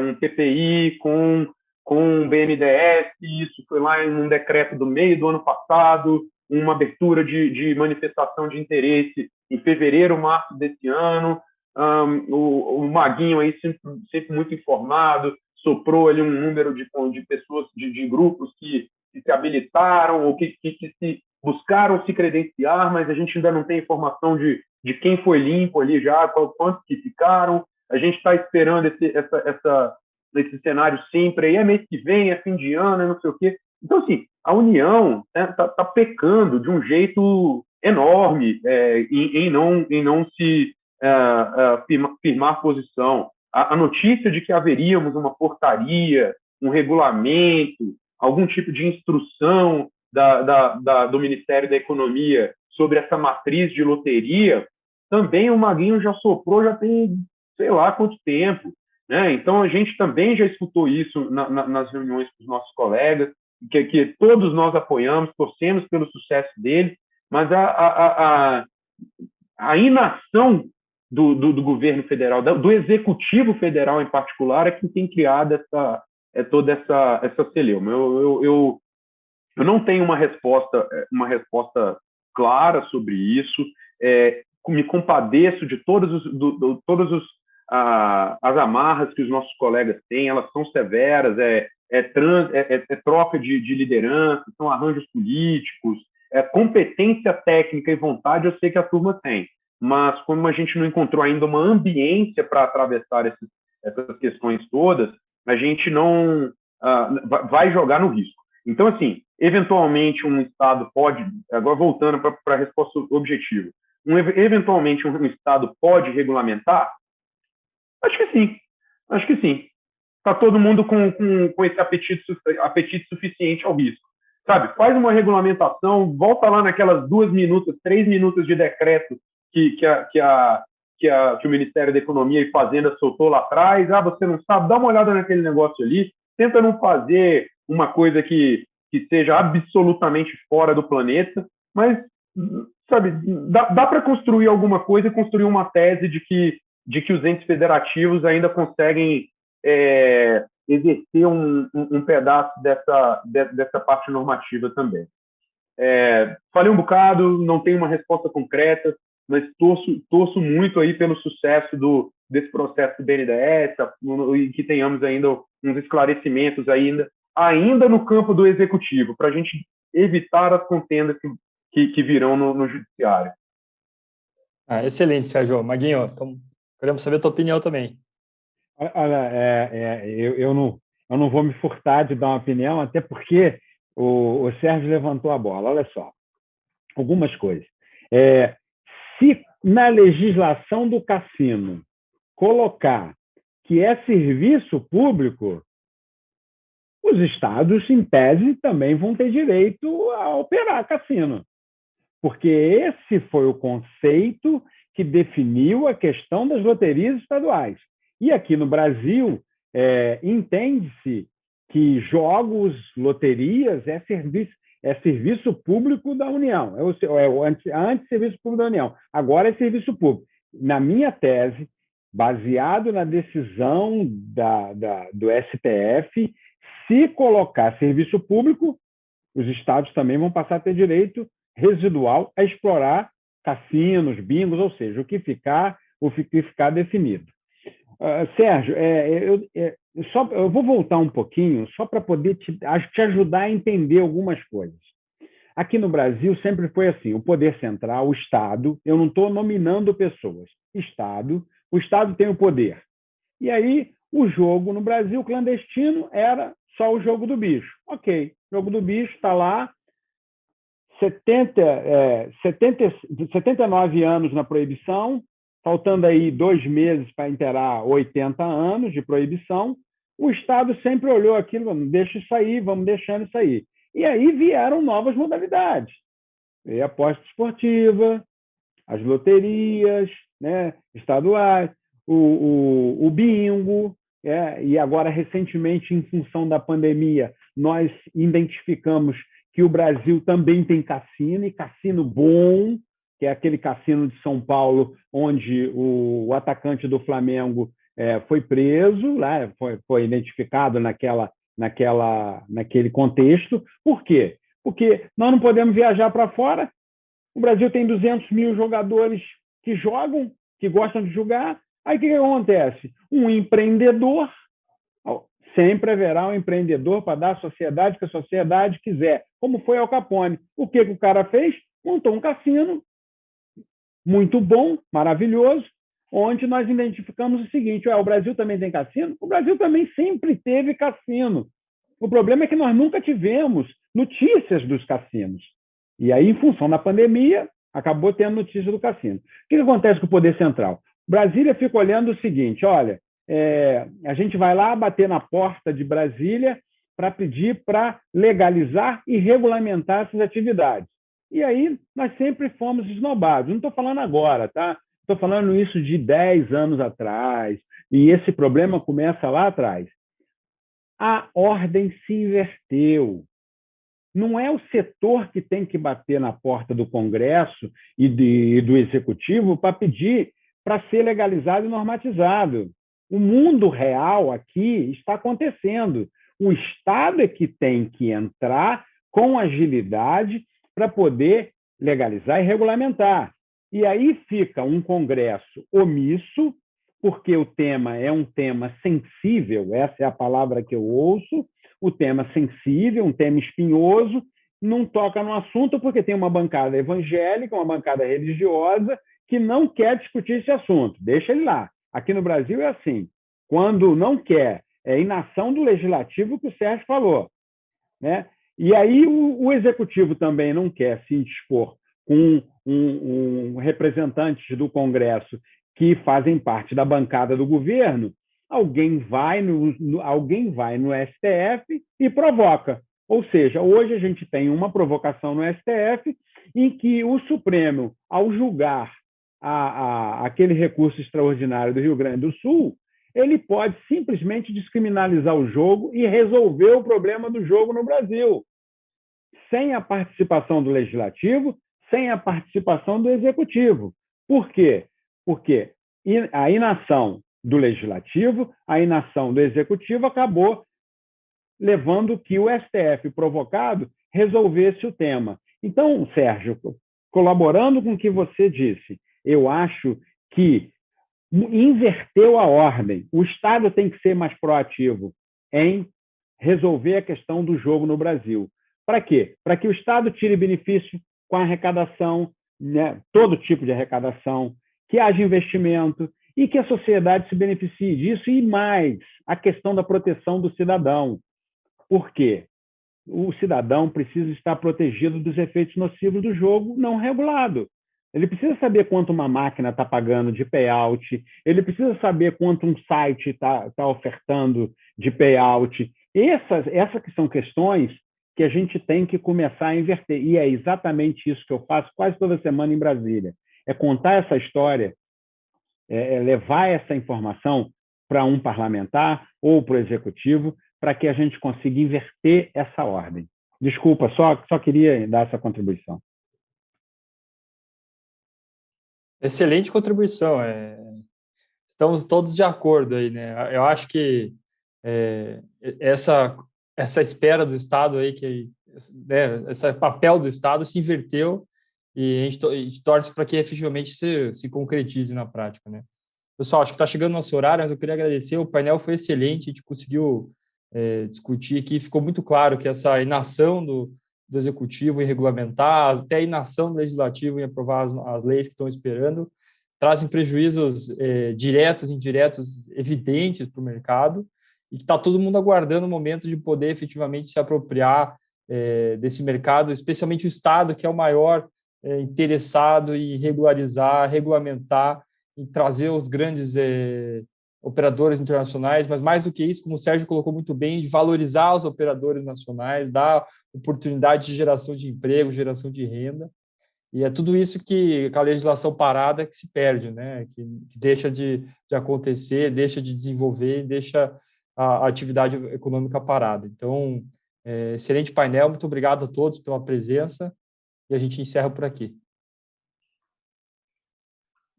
um PPI com um BNDES, isso foi lá em um decreto do meio do ano passado, uma abertura de manifestação de interesse em fevereiro, março desse ano. O Maguinho aí sempre muito informado, soprou ali um número de pessoas, de grupos que se habilitaram ou que se buscaram se credenciar, mas a gente ainda não tem informação de quem foi limpo ali já, quantos que ficaram. A gente está esperando esse cenário sempre, aí é mês que vem, é fim de ano, não sei o quê. Então, assim, a União está pecando de um jeito enorme em não se firmar posição. a notícia de que haveríamos uma portaria, um regulamento, algum tipo de instrução do Ministério da Economia sobre essa matriz de loteria, também o Maguinho já soprou, já tem sei lá quanto tempo, né? Então, a gente também já escutou isso nas reuniões com os nossos colegas, que todos nós apoiamos, torcemos pelo sucesso dele, mas a inação do governo federal, do executivo federal em particular, é quem tem criado toda essa celeuma. Eu não tenho uma resposta clara sobre isso. Me compadeço de todas as amarras que os nossos colegas têm. Elas são severas, troca de liderança, são arranjos políticos, competência técnica e vontade, eu sei que a turma tem, mas como a gente não encontrou ainda uma ambiência para atravessar essas questões todas, a gente não vai jogar no risco. Então, assim, eventualmente um Estado pode, agora voltando para a resposta objetiva, eventualmente um Estado pode regulamentar? Acho que sim. Está todo mundo com esse apetite suficiente ao risco. Sabe, faz uma regulamentação, volta lá naquelas 2 minutos, 3 minutos de decreto que o Ministério da Economia e Fazenda soltou lá atrás. Você não sabe? Dá uma olhada naquele negócio ali, tenta não fazer uma coisa que seja absolutamente fora do planeta, mas, sabe, dá para construir alguma coisa e construir uma tese de que os entes federativos ainda conseguem exercer um pedaço dessa parte normativa também. Falei um bocado, não tenho uma resposta concreta, mas torço muito aí pelo sucesso desse processo do BNDES e que tenhamos ainda uns esclarecimentos ainda no campo do executivo, para a gente evitar as contendas que virão no judiciário. Excelente, Sérgio. Maguinho, então, queremos saber a tua opinião também. Olha, eu não vou me furtar de dar uma opinião, até porque o Sérgio levantou a bola. Olha só, algumas coisas. Se na legislação do cassino colocar que é serviço público, os estados, em tese, também vão ter direito a operar cassino, porque esse foi o conceito que definiu a questão das loterias estaduais. E aqui no Brasil, entende-se que jogos, loterias, é serviço público da União, antes serviço público da União, agora é serviço público. Na minha tese, baseado na decisão do STF, se colocar serviço público, os estados também vão passar a ter direito residual a explorar cassinos, bingos, ou seja, o que ficar definido. Sérgio, eu vou voltar um pouquinho só para poder te ajudar a entender algumas coisas. Aqui no Brasil sempre foi assim, o poder central, o Estado, eu não estou nominando pessoas, o Estado tem o poder. E aí, o jogo no Brasil clandestino era só o jogo do bicho. Ok, o jogo do bicho está lá, 79 anos na proibição, faltando aí 2 meses para inteirar 80 anos de proibição, o Estado sempre olhou aquilo, deixa isso aí, vamos deixando isso aí. E aí vieram novas modalidades. A aposta esportiva, as loterias, né, estaduais, o bingo, e agora, recentemente, em função da pandemia, nós identificamos que o Brasil também tem cassino, e cassino bom, que é aquele cassino de São Paulo, onde o atacante do Flamengo foi preso, lá, foi identificado naquele contexto. Por quê? Porque nós não podemos viajar para fora. O Brasil tem 200 mil jogadores que jogam, que gostam de jogar. Aí o que acontece? Um empreendedor, sempre haverá um empreendedor para dar à sociedade o que a sociedade quiser, como foi Al Capone. O que o cara fez? Montou um cassino muito bom, maravilhoso, onde nós identificamos o seguinte: o Brasil também tem cassino? O Brasil também sempre teve cassino. O problema é que nós nunca tivemos notícias dos cassinos. E aí, em função da pandemia, acabou tendo notícia do cassino. O que acontece com o Poder Central? Brasília fica olhando o seguinte: olha, a gente vai lá bater na porta de Brasília para pedir para legalizar e regulamentar essas atividades. E aí nós sempre fomos esnobados. Não estou falando agora, tá? Estou falando isso de 10 anos atrás, e esse problema começa lá atrás. A ordem se inverteu. Não é o setor que tem que bater na porta do Congresso e do Executivo para pedir para ser legalizado e normatizado. O mundo real aqui está acontecendo. O Estado é que tem que entrar com agilidade para poder legalizar e regulamentar. E aí fica um Congresso omisso, porque o tema é um tema sensível, essa é a palavra que eu ouço, o tema sensível, um tema espinhoso, não toca no assunto porque tem uma bancada evangélica, uma bancada religiosa, que não quer discutir esse assunto. Deixa ele lá. Aqui no Brasil é assim. Quando não quer, é inação do legislativo que o Sérgio falou, né? E aí o executivo também não quer se indispor com representantes do Congresso que fazem parte da bancada do governo. Alguém vai no STF e provoca. Ou seja, hoje a gente tem uma provocação no STF em que o Supremo, ao julgar aquele recurso extraordinário do Rio Grande do Sul, ele pode simplesmente descriminalizar o jogo e resolver o problema do jogo no Brasil, sem a participação do Legislativo, sem a participação do Executivo. Por quê? Porque a inação do Legislativo, a inação do Executivo acabou levando que o STF provocado resolvesse o tema. Então, Sérgio, colaborando com o que você disse, eu acho que inverteu a ordem. O Estado tem que ser mais proativo em resolver a questão do jogo no Brasil. Para quê? Para que o Estado tire benefício com a arrecadação, né, todo tipo de arrecadação, que haja investimento e que a sociedade se beneficie disso, e mais, a questão da proteção do cidadão. Por quê? O cidadão precisa estar protegido dos efeitos nocivos do jogo não regulado. Ele precisa saber quanto uma máquina está pagando de payout, ele precisa saber quanto um site está ofertando de payout. Essas que são questões que a gente tem que começar a inverter. E é exatamente isso que eu faço quase toda semana em Brasília. É contar essa história, levar essa informação para um parlamentar ou para o executivo, para que a gente consiga inverter essa ordem. Desculpa, só queria dar essa contribuição. Excelente contribuição. Estamos todos de acordo aí, né? Eu acho que essa espera do Estado aí, né, esse papel do Estado se inverteu e a gente torce para que efetivamente se concretize na prática, né? Pessoal, acho que está chegando o nosso horário, mas eu queria agradecer. O painel foi excelente, a gente conseguiu discutir aqui. Ficou muito claro que essa inação do Executivo em regulamentar, até a inação do Legislativo em aprovar as leis que estão esperando, trazem prejuízos diretos e indiretos evidentes para o mercado, e que está todo mundo aguardando o momento de poder efetivamente se apropriar desse mercado, especialmente o Estado, que é o maior interessado em regularizar, regulamentar, em trazer os grandes operadores internacionais, mas mais do que isso, como o Sérgio colocou muito bem, de valorizar os operadores nacionais, dar oportunidade de geração de emprego, geração de renda. E é tudo isso que a legislação parada que se perde, né? Que deixa de acontecer, deixa de desenvolver, deixa a atividade econômica parada. Então, excelente painel, muito obrigado a todos pela presença e a gente encerra por aqui.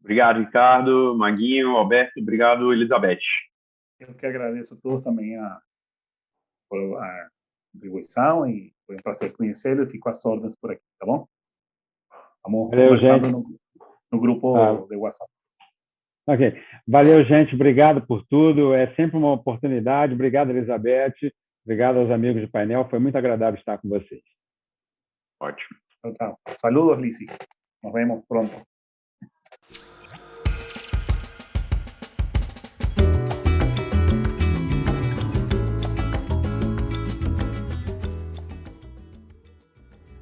Obrigado, Ricardo, Maguinho, Alberto, obrigado, Elizabeth. Eu que agradeço a todos também por a contribuição e foi um prazer conhecê-lo e fico às ordens por aqui, tá bom? Vamos conversando no grupo de WhatsApp. Ok. Valeu, gente. Obrigado por tudo. É sempre uma oportunidade. Obrigado, Elizabeth. Obrigado aos amigos do painel. Foi muito agradável estar com vocês. Ótimo. Tchau. Saludos, Lizzy. Nos vemos pronto.